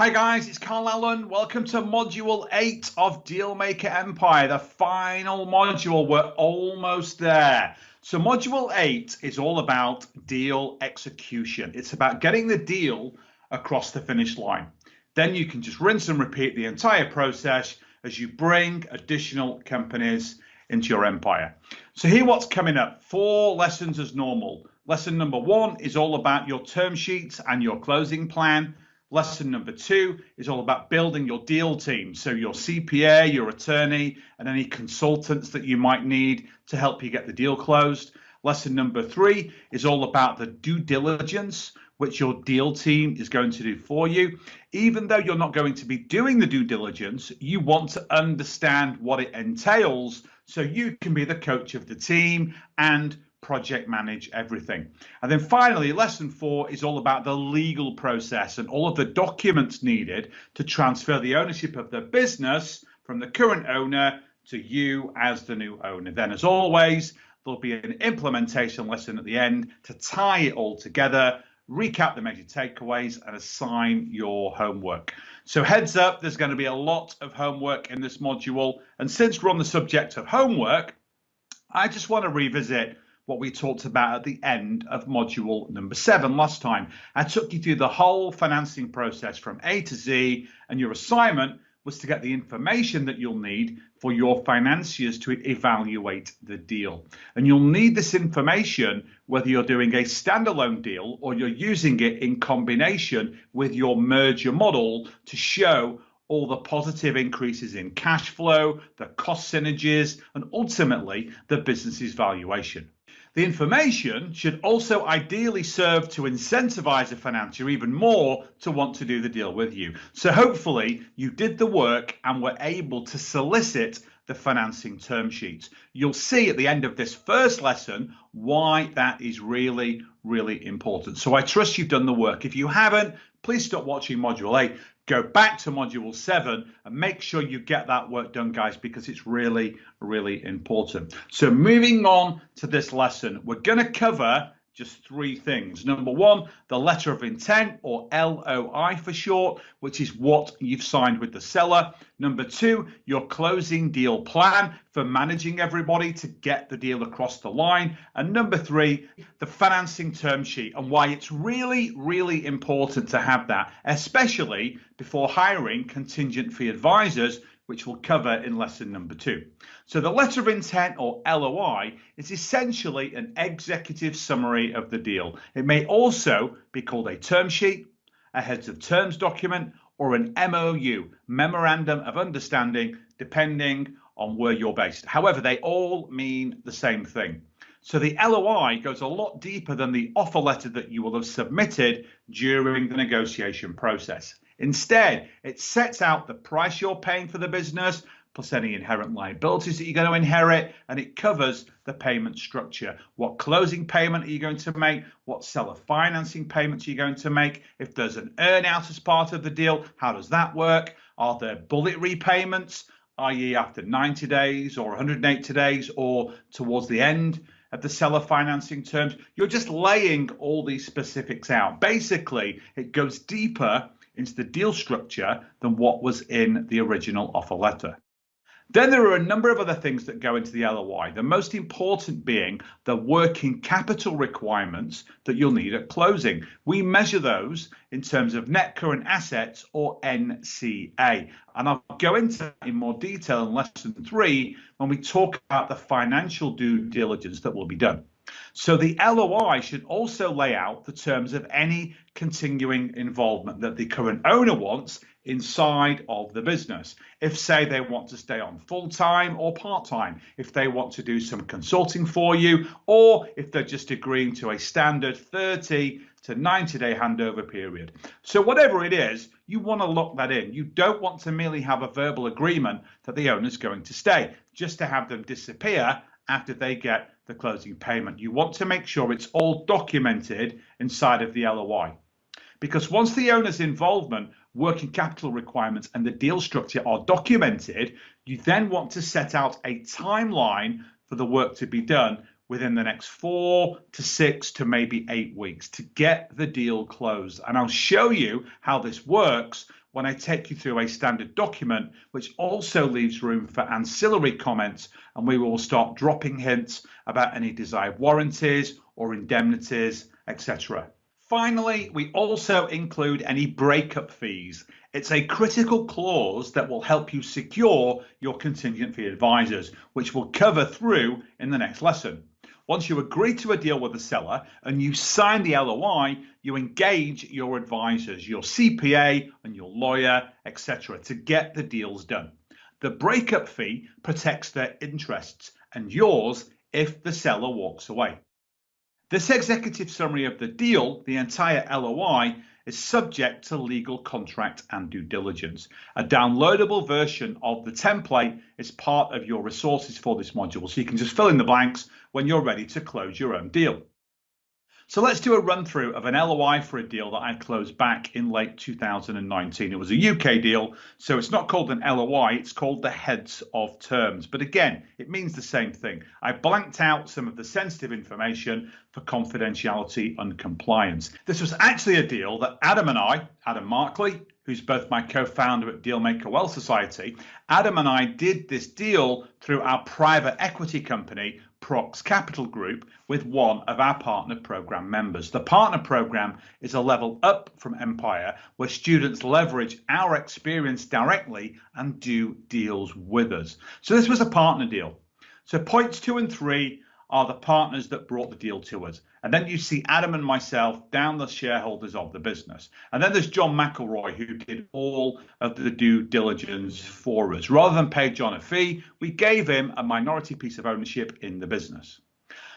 Hi guys, it's Carl Allen. Welcome to Module 8 of Dealmaker Empire, the final module. We're almost there. So Module 8 is all about deal execution. It's about getting the deal across the finish line. Then you can just rinse and repeat the entire process as you bring additional companies into your empire. So here what's coming up. 4 lessons as normal. Lesson number 1 is all about your term sheets and your closing plan. Lesson number 2 is all about building your deal team. So your CPA, your attorney, and any consultants that you might need to help you get the deal closed. Lesson number 3 is all about the due diligence, which your deal team is going to do for you. Even though you're not going to be doing the due diligence, you want to understand what it entails so you can be the coach of the team and project manage everything. And then finally, lesson 4 is all about the legal process and all of the documents needed to transfer the ownership of the business from the current owner to you as the new owner. Then, as always, there'll be an implementation lesson at the end to tie it all together, recap the major takeaways, and assign your homework. So heads up, there's going to be a lot of homework in this module. And since we're on the subject of homework, I just want to revisit what we talked about at the end of module number 7 last time. I took you through the whole financing process from A to Z, and your assignment was to get the information that you'll need for your financiers to evaluate the deal. And you'll need this information whether you're doing a standalone deal or you're using it in combination with your merger model to show all the positive increases in cash flow, the cost synergies, and ultimately the business's valuation. The information should also ideally serve to incentivize a financier even more to want to do the deal with you. So hopefully you did the work and were able to solicit the financing term sheets. You'll see at the end of this first lesson why that is really, really important. So I trust you've done the work. If you haven't, please stop watching Module 8. Go back to Module 7 and make sure you get that work done, guys, because it's really, really important. So moving on to this lesson, we're going to cover just 3 things. Number 1, the letter of intent, or LOI for short, which is what you've signed with the seller. Number 2, your closing deal plan for managing everybody to get the deal across the line. And number 3, the financing term sheet and why it's really, really important to have that, especially before hiring contingent fee advisors, which we'll cover in lesson number 2. So the letter of intent, or LOI, is essentially an executive summary of the deal. It may also be called a term sheet, a heads of terms document, or an MOU, memorandum of understanding, depending on where you're based. However, they all mean the same thing. So the LOI goes a lot deeper than the offer letter that you will have submitted during the negotiation process. Instead, it sets out the price you're paying for the business, plus any inherent liabilities that you're going to inherit, and it covers the payment structure. What closing payment are you going to make? What seller financing payments are you going to make? If there's an earn-out as part of the deal, how does that work? Are there bullet repayments, i.e. after 90 days or 180 days or towards the end of the seller financing terms? You're just laying all these specifics out. Basically, it goes deeper into the deal structure than what was in the original offer letter. Then there are a number of other things that go into the LOI, the most important being the working capital requirements that you'll need at closing. We measure those in terms of net current assets, or NCA. And I'll go into that in more detail in lesson 3 when we talk about the financial due diligence that will be done. So the LOI should also lay out the terms of any continuing involvement that the current owner wants inside of the business. If, say, they want to stay on full-time or part-time, if they want to do some consulting for you, or if they're just agreeing to a standard 30 to 90-day handover period. So whatever it is, you want to lock that in. You don't want to merely have a verbal agreement that the owner's going to stay, just to have them disappear after they get the closing payment. You want to make sure it's all documented inside of the LOI. Because once the owner's involvement, working capital requirements, and the deal structure are documented, you then want to set out a timeline for the work to be done within the next 4 to 6 to maybe 8 weeks to get the deal closed. And I'll show you how this works when I take you through a standard document, which also leaves room for ancillary comments, and we will start dropping hints about any desired warranties or indemnities, etc. Finally, we also include any breakup fees. It's a critical clause that will help you secure your contingent fee advisors, which we'll cover through in the next lesson. Once you agree to a deal with the seller and you sign the LOI, you engage your advisors, your CPA and your lawyer, etc., to get the deals done. The breakup fee protects their interests and yours if the seller walks away. This executive summary of the deal, the entire LOI, is subject to legal contract and due diligence. A downloadable version of the template is part of your resources for this module, so you can just fill in the blanks when you're ready to close your own deal. So let's do a run through of an LOI for a deal that I closed back in late 2019. It was a UK deal, so it's not called an LOI, it's called the heads of terms. But again, it means the same thing. I blanked out some of the sensitive information for confidentiality and compliance. This was actually a deal that Adam Markley, who's both my co-founder at Dealmaker Wealth Society, Adam and I did this deal through our private equity company, Prox Capital Group, with one of our partner program members. The partner program is a level up from Empire, where students leverage our experience directly and do deals with us. So this was a partner deal. So points 2 and 3 are the partners that brought the deal to us. And then you see Adam and myself down the shareholders of the business. And then there's John McElroy, who did all of the due diligence for us. Rather than pay John a fee, we gave him a minority piece of ownership in the business.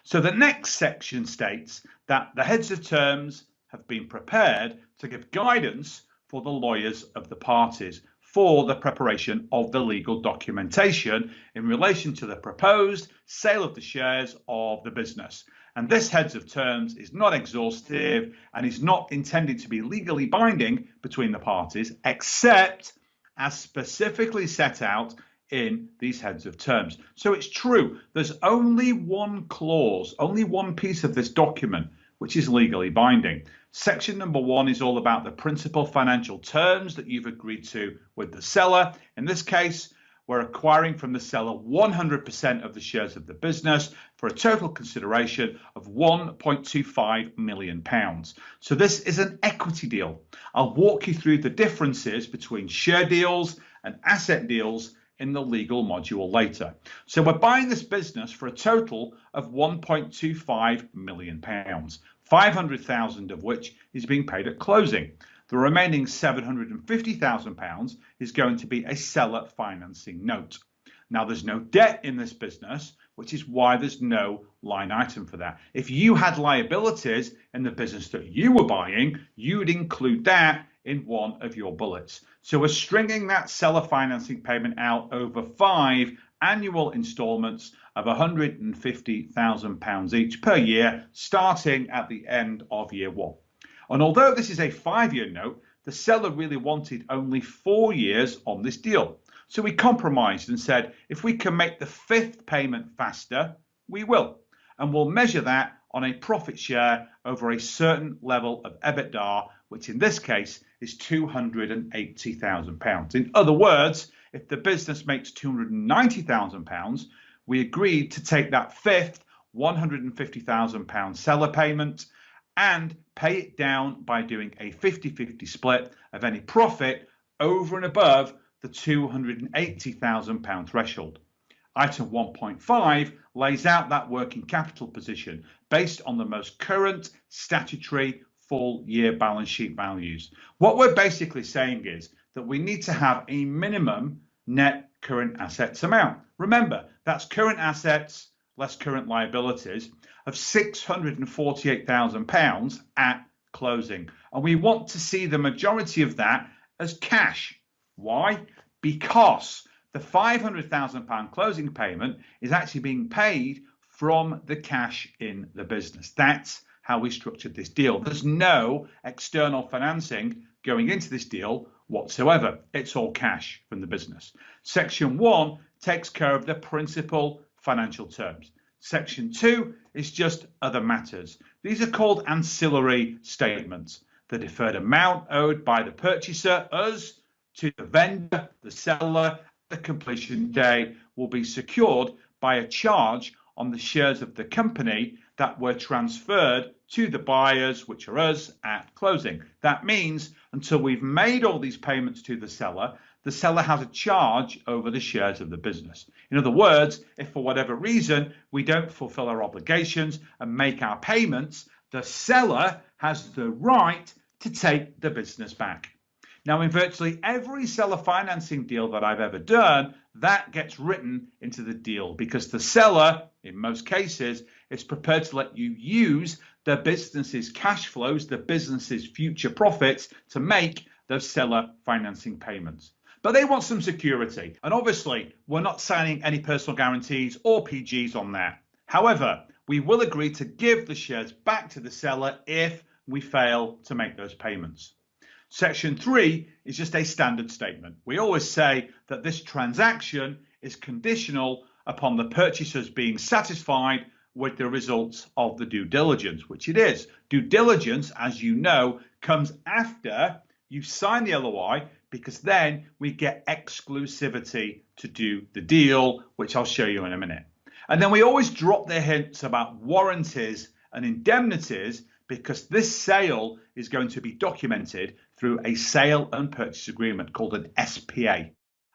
So the next section states that the heads of terms have been prepared to give guidance for the lawyers of the parties for the preparation of the legal documentation in relation to the proposed sale of the shares of the business. And this heads of terms is not exhaustive and is not intended to be legally binding between the parties, except as specifically set out in these heads of terms. So it's true, there's only one clause, only one piece of this document which is legally binding. Section number 1 is all about the principal financial terms that you've agreed to with the seller. In this case, we're acquiring from the seller 100% of the shares of the business for a total consideration of £1.25 million. So this is an equity deal. I'll walk you through the differences between share deals and asset deals in the legal module later. So we're buying this business for a total of £1.25 million, 500,000 of which is being paid at closing. The remaining £750,000 is going to be a seller financing note. Now, there's no debt in this business, which is why there's no line item for that. If you had liabilities in the business that you were buying, you would include that in one of your bullets. So we're stringing that seller financing payment out over 5 annual installments of £150,000 each per year, starting at the end of year 1. And although this is a 5-year note, the seller really wanted only 4 years on this deal. So we compromised and said, if we can make the 5th payment faster, we will. And we'll measure that on a profit share over a certain level of EBITDA, which in this case is £280,000. In other words, if the business makes £290,000, we agreed to take that 5th £150,000 seller payment and pay it down by doing a 50-50 split of any profit over and above the £280,000 threshold. Item 1.5 lays out that working capital position based on the most current statutory full year balance sheet values. What we're basically saying is that we need to have a minimum net current assets amount. Remember, that's current assets less current liabilities of £648,000 at closing. And we want to see the majority of that as cash. Why? Because the £500,000 closing payment is actually being paid from the cash in the business. That's how we structured this deal. There's no external financing going into this deal whatsoever. It's all cash from the business. Section 1 takes care of the principal financial terms. Section 2 is just other matters. These are called ancillary statements. The deferred amount owed by the purchaser, us, to the vendor, the seller, the completion day will be secured by a charge on the shares of the company that were transferred to the buyers, which are us, at closing. That means until we've made all these payments to the seller has a charge over the shares of the business. In other words, if for whatever reason we don't fulfill our obligations and make our payments, the seller has the right to take the business back. Now, in virtually every seller financing deal that I've ever done, that gets written into the deal because the seller, in most cases, is prepared to let you use the business's cash flows, the business's future profits to make those seller financing payments. But they want some security. And obviously, we're not signing any personal guarantees or PGs on that. However, we will agree to give the shares back to the seller if we fail to make those payments. Section 3 is just a standard statement. We always say that this transaction is conditional upon the purchasers being satisfied with the results of the due diligence, which it is. Due diligence, as you know, comes after you sign the LOI, because then we get exclusivity to do the deal, which I'll show you in a minute. And then we always drop the hints about warranties and indemnities because this sale is going to be documented through a sale and purchase agreement called an SPA.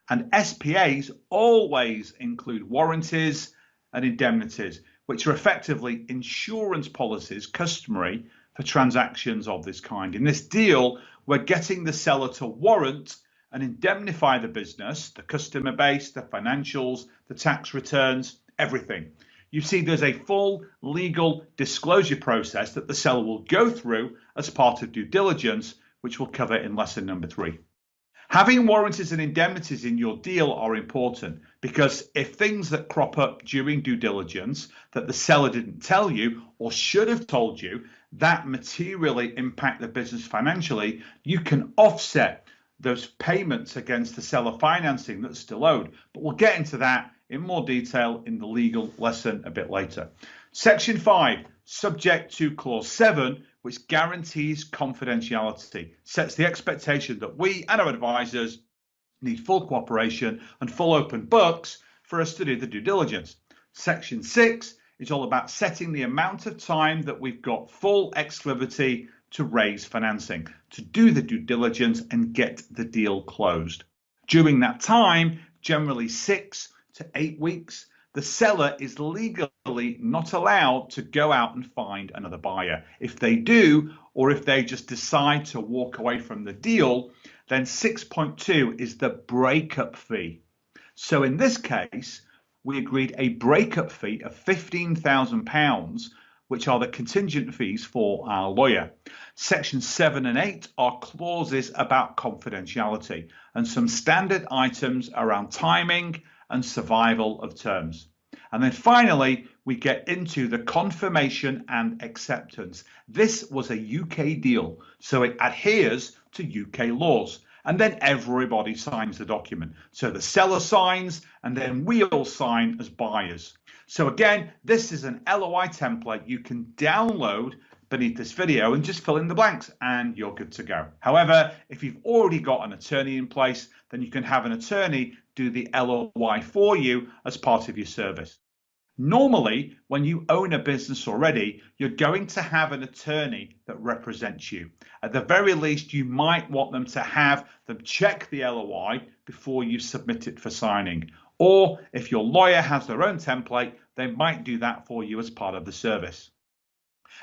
And SPAs always include warranties and indemnities, which are effectively insurance policies customary for transactions of this kind. In this deal, we're getting the seller to warrant and indemnify the business, the customer base, the financials, the tax returns, everything. You see, there's a full legal disclosure process that the seller will go through as part of due diligence, which we'll cover in lesson number 3. Having warranties and indemnities in your deal are important because if things that crop up during due diligence that the seller didn't tell you or should have told you that materially impact the business financially, you can offset those payments against the seller financing that's still owed. But we'll get into that in more detail in the legal lesson a bit later. Section 5, subject to clause 7, which guarantees confidentiality, sets the expectation that we and our advisors need full cooperation and full open books for us to do the due diligence. Section 6 is all about setting the amount of time that we've got full exclusivity to raise financing, to do the due diligence and get the deal closed. During that time, generally 6 to 8 weeks, the seller is legally not allowed to go out and find another buyer. If they do, or if they just decide to walk away from the deal, then 6.2 is the breakup fee. So in this case, we agreed a breakup fee of £15,000, which are the contingent fees for our lawyer. Section 7 and 8 are clauses about confidentiality and some standard items around timing and survival of terms. And then finally, we get into the confirmation and acceptance. This was a UK deal, so it adheres to UK laws. And then everybody signs the document. So the seller signs, and then we all sign as buyers. So again, this is an LOI template you can download beneath this video and just fill in the blanks and you're good to go. However, if you've already got an attorney in place, then you can have an attorney do the LOI for you as part of your service. Normally, when you own a business already, you're going to have an attorney that represents you. At the very least, you might want them to have them check the LOI before you submit it for signing. Or if your lawyer has their own template, they might do that for you as part of the service.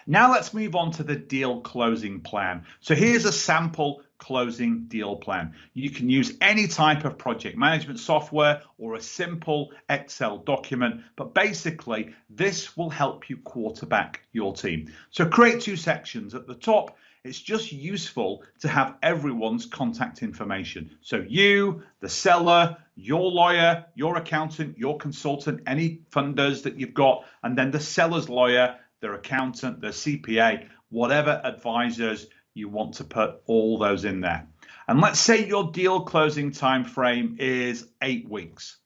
Now let's move on to the deal closing plan. So here's a sample closing deal plan. You can use any type of project management software or a simple Excel document, but basically this will help you quarterback your team. So create 2 sections. At the top, it's just useful to have everyone's contact information. So you, the seller, your lawyer, your accountant, your consultant, any funders that you've got, and then the seller's lawyer, their accountant, their CPA, whatever advisors you want to put all those in there. And let's say your deal closing time frame is 8 weeks.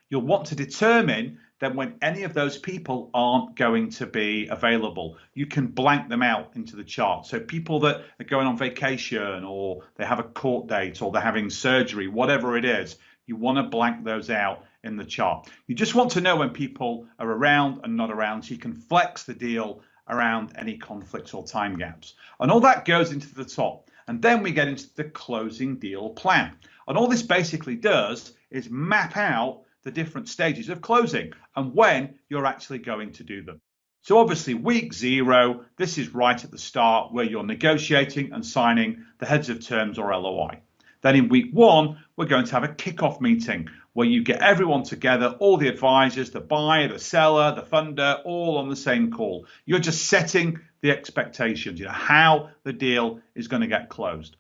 You'll want to determine then when any of those people aren't going to be available, you can blank them out into the chart. So people that are going on vacation, or they have a court date, or they're having surgery, whatever it is, you want to blank those out in the chart. You just want to know when people are around and not around, so you can flex the deal around any conflicts or time gaps. And all that goes into the top. And then we get into the closing deal plan. And all this basically does is map out the different stages of closing and when you're actually going to do them. So obviously week 0, this is right at the start where you're negotiating and signing the heads of terms or LOI. Then in week 1, we're going to have a kickoff meeting where you get everyone together, all the advisors, the buyer, the seller, the funder, all on the same call. You're just setting the expectations, how the deal is going to get closed.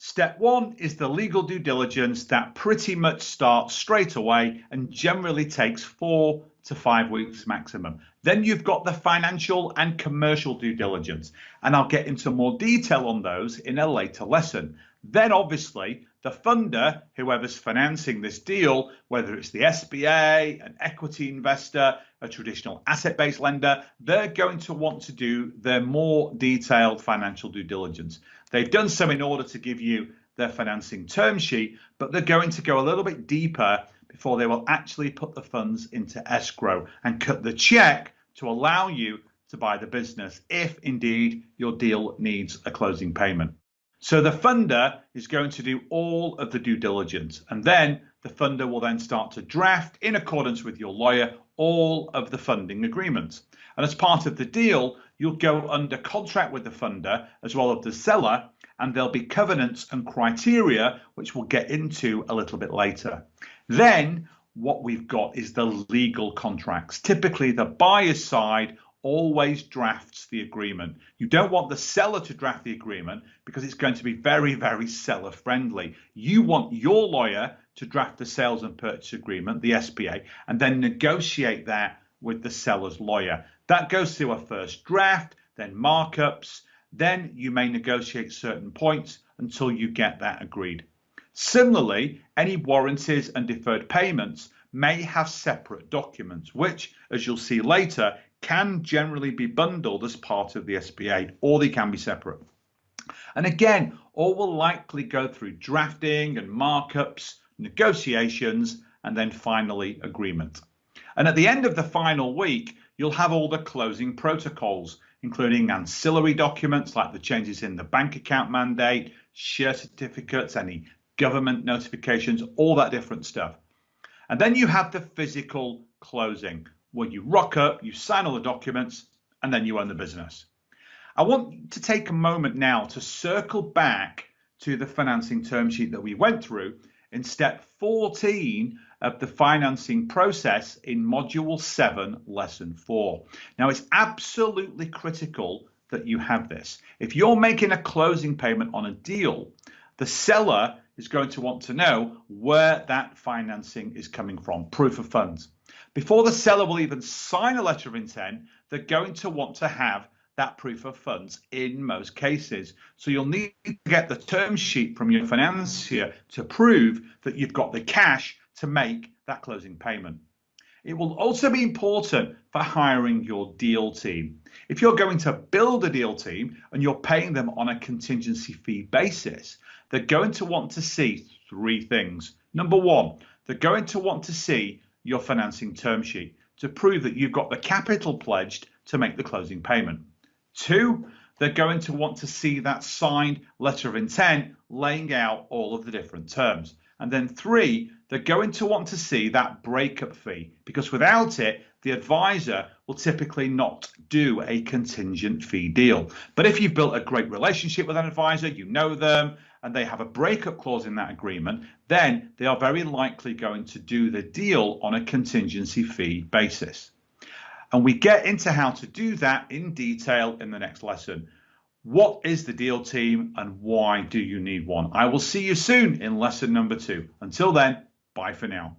Step 1 is the legal due diligence that pretty much starts straight away and generally takes 4 to 5 weeks maximum. Then you've got the financial and commercial due diligence, and I'll get into more detail on those in a later lesson. Then obviously the funder, whoever's financing this deal, whether it's the SBA, an equity investor, a traditional asset-based lender, they're going to want to do their more detailed financial due diligence. They've done so in order to give you their financing term sheet, but they're going to go a little bit deeper before they will actually put the funds into escrow and cut the check to allow you to buy the business if indeed your deal needs a closing payment. So the funder is going to do all of the due diligence, and then the funder will then start to draft, in accordance with your lawyer, all of the funding agreements. And as part of the deal, you'll go under contract with the funder as well as the seller, and there'll be covenants and criteria, which we'll get into a little bit later. Then what we've got is the legal contracts. Typically, the buyer's side always drafts the agreement. You don't want the seller to draft the agreement because it's going to be very, very seller friendly. You want your lawyer to draft the sales and purchase agreement, the SPA, and then negotiate that with the seller's lawyer. That goes through a first draft, then markups, then you may negotiate certain points until you get that agreed. Similarly, any warranties and deferred payments may have separate documents, which, as you'll see later, can generally be bundled as part of the SPA, or they can be separate. And again, all will likely go through drafting and markups, negotiations, and then finally agreement. And at the end of the final week, you'll have all the closing protocols, including ancillary documents like the changes in the bank account mandate, share certificates, any government notifications, all that different stuff. And then you have the physical closing, where you rock up, you sign all the documents, and then you own the business. I want to take a moment now to circle back to the financing term sheet that we went through in step 14 of the financing process in module 7, lesson 4. Now, it's absolutely critical that you have this. If you're making a closing payment on a deal, the seller is going to want to know where that financing is coming from, proof of funds. Before the seller will even sign a letter of intent, they're going to want to have that proof of funds in most cases. So you'll need to get the term sheet from your financier to prove that you've got the cash to make that closing payment. It will also be important for hiring your deal team. If you're going to build a deal team and you're paying them on a contingency fee basis, they're going to want to see 3 things. Number 1, they're going to want to see your financing term sheet to prove that you've got the capital pledged to make the closing payment. 2, they're going to want to see that signed letter of intent laying out all of the different terms. And then 3, they're going to want to see that breakup fee, because without it, the advisor will typically not do a contingent fee deal. But if you've built a great relationship with an advisor, you know them, and they have a breakup clause in that agreement, then they are very likely going to do the deal on a contingency fee basis. And we get into how to do that in detail in the next lesson. What is the deal team and why do you need one? I will see you soon in lesson number 2. Until then, bye for now.